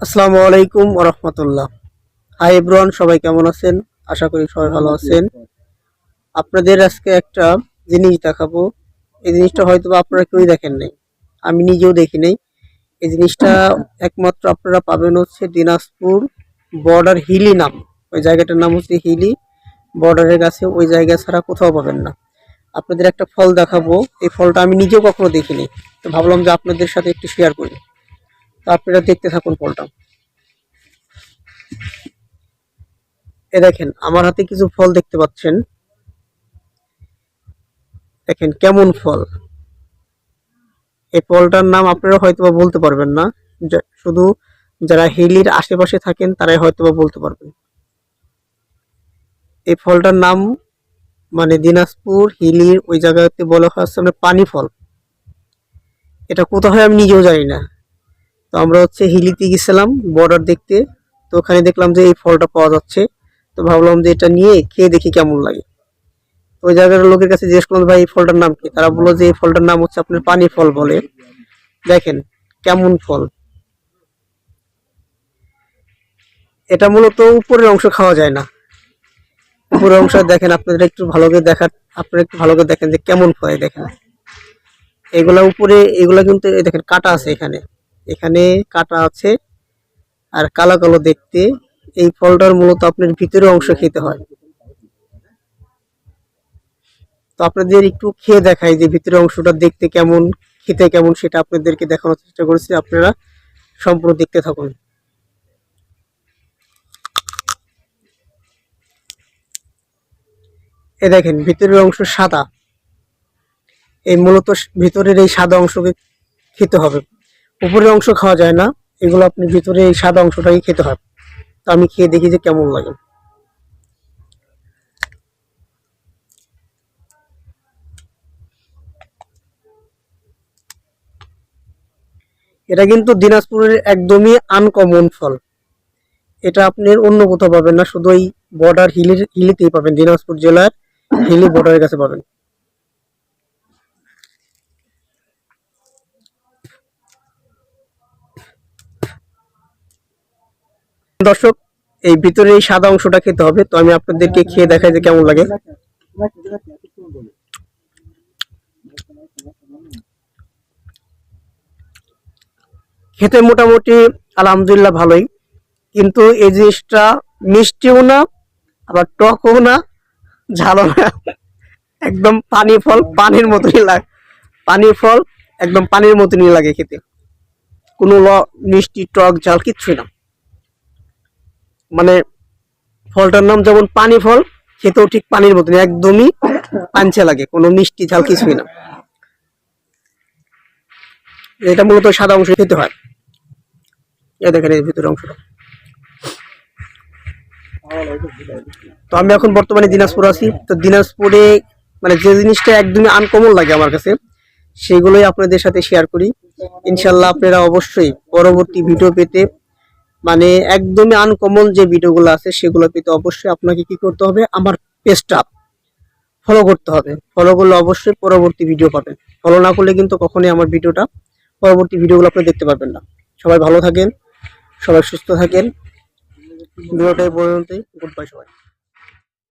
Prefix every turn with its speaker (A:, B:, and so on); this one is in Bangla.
A: আসসালামু আলাইকুম ওয়া রাহমাতুল্লাহ। হাই এভরিওয়ান, সবাই কেমন আছেন? আশা করি সবাই ভালো আছেন। আপনাদের আজকে একটা জিনিস দেখাবো। এই জিনিসটা হয়তোবা আপনারা কেউই দেখেন নাই, আমি নিজেও দেখি নাই। এই জিনিসটা একমাত্র আপনারা পাবেন হচ্ছে দিনাজপুর বর্ডার হিলি নাম, ওই জায়গাটার নাম হচ্ছে হিলি বর্ডারের কাছে। ওই জায়গা ছাড়া কোথাও পাবেন না। আপনাদের একটা ফল দেখাবো, এই ফলটা আমি নিজেও কখনো দেখিনি, তো ভাবলাম যে আপনাদের সাথে একটু শেয়ার করি। তো আপনারা দেখতে থাকুন ফলটা। এ দেখেন, আমার হাতে কিছু ফল দেখতে পাচ্ছেন। দেখেন কেমন ফল। এই ফলটার নাম আপনারা হয়তোবা বলতে পারবেন না, শুধু যারা হিলির আশেপাশে থাকেন তারাই হয়তোবা বলতে পারবেন। এই ফলটার নাম মানে দিনাজপুর হিলির ওই জায়গাতে বলা হয় আসলে পানি ফল। এটা কোথায় হয় আমি নিজেও জানি না। তো আমরা হচ্ছে হিলিতে গেছিলাম বর্ডার দেখতে, তো ওখানে দেখলাম যে এই ফলটা পাওয়া যাচ্ছে। তো ভাবলাম যে এটা নিয়ে খেয়ে দেখি কেমন লাগে। ওই জায়গার লোকের কাছে জিজ্ঞেস করলাম, ভাই এই ফলটার নাম কি? তারা বললো যে এই ফলটার নাম হচ্ছে আপনার পানি ফল বলে। দেখেন কেমন ফল। এটা মূলত উপরের অংশ খাওয়া যায় না। উপরের অংশ দেখেন, আপনারা একটু ভালো করে দেখেন যে কেমন ফল। দেখেন এগুলা উপরে, এগুলা কিন্তু দেখেন কাটা আছে, এখানে এখানে কাটা আছে আর কালো কালো দেখতে। এই ফলটার মূলত আপনার ভিতরের অংশ খেতে হয়। তো আপনাদের একটু খেয়ে দেখাই যে ভিতরের অংশটা দেখতে কেমন, খেতে কেমন, সেটা আপনাদেরকে দেখানোর চেষ্টা করেছি। আপনারা সম্পূর্ণ দেখতে থাকুন। এ দেখেন ভিতরের অংশ সাদা। এই মূলত ভিতরের এই সাদা অংশকে খেতে হবে, উপরের অংশ খাওয়া যায় না। এগুলো আপনি ভিতরে এই সাদা অংশটাই খেতে হয়। তো আমি খেয়ে দেখি যে কেমন লাগে। এটা কিন্তু দিনাজপুরের একদমই আনকমন ফল। এটা আপনি অন্য কোথাও পাবেন না, শুধু এই বর্ডার হিলিতেই পাবেন। দিনাজপুর জেলার হিলি বর্ডারের কাছে পাবেন। দর্শক, এই ভিতরে এই সাদা অংশটা খেতে হবে। তো আমি আপনাদেরকে খেয়ে দেখাই যে কেমন লাগে। খেতে মোটামুটি আলহামদুলিল্লাহ ভালোই, কিন্তু এই জিনিসটা মিষ্টিও না, আবার টকও না, ঝালও না। একদম পানি ফল, পানির মতনই লাগে। পানির ফল, একদম পানির মতনই লাগে খেতে। কোনো মিষ্টি টক ঝাল কিচ্ছুই না। মানে ফলটার নাম যেমন পানি ফল, খেতেও ঠিক পানির মতন, একদমই পাঞ্চে লাগে, কোনো মিষ্টি ঝাল কিছুই না। এটা মূলত সাদা অংশ খেতে হয়। এই দেখেন এই ভিতরের অংশটা। তো আমি এখন বর্তমানে দিনাজপুর আছি। তো দিনাজপুরে মানে যে জিনিসটা একদমই আনকমন লাগে আমার কাছে, সেগুলোই আপনাদের সাথে শেয়ার করি। ইনশাল্লাহ আপনারা অবশ্যই পরবর্তী ভিডিও পেতে, মানে একদমই আনকমন যে ভিডিওগুলো আছে সেগুলো পেতে অবশ্যই আপনাকে কি করতে হবে, আমার পেজটা ফলো করতে হবে। ফলো করলে অবশ্যই পরবর্তী ভিডিও পাবেন। ফলো না করলে কিন্তু কখনোই আমার ভিডিওটা, পরবর্তী ভিডিওগুলো আপনি দেখতে পারবেন না। সবাই ভালো থাকেন, সবাই সুস্থ থাকেন। ভিডিওটা এই পর্যন্তই। গুড বাই সবাই।